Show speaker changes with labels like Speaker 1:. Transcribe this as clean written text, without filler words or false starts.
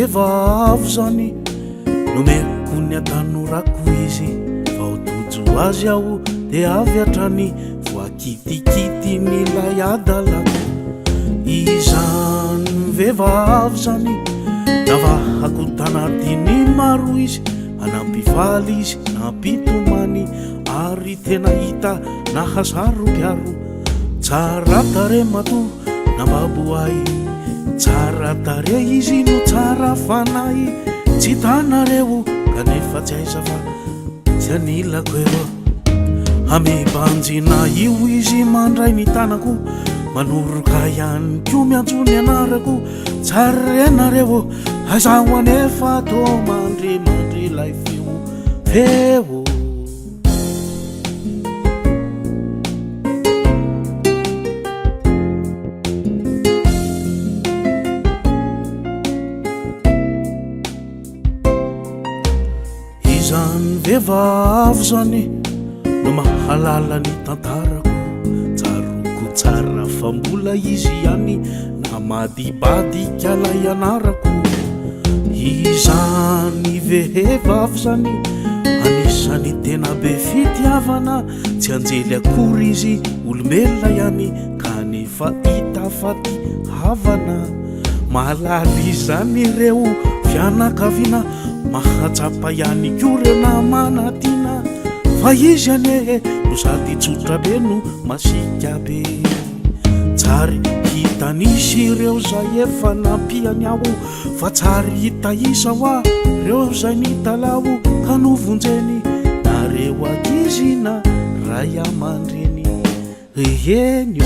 Speaker 1: vehivavy zany nomeko ny atanorako izy vaotojo azy aho dia avy hatrany voakitikity nilay adalako izany vehivavy zany navahako tanatiny maro izy anampivaly izy nampitomany ary tena hita nahasaropiaro tsara tare mato nambaboay tsara tare izy no tsara fanay tsy tanareo kanefa tsy aiza fa tsy anilako eo amibanjina io izy mandray ny tanako manoroka ihany ko miantsony anarako tsara ianareo azaho anefa to mandre lay feo izany vehivavy zany no mahalala ny tantarako tsaroko tsara fa mbola izy ihany namadibadika lay anarako izany vehivavy zany anisany tena be fitiavana tsy anjely akory izy olombelona ihany kanefa itafaty havana malaly izany ireo fianakaviana mahatsapa ihany ko reo namanatina fa izy ane no sady tsotra be no masika be tsary hitanisy ireo zay efa nampiany aho fa tsary hita isa hoa reo zay nitalao ka novonjeny nareo akizina ray amandreny enyo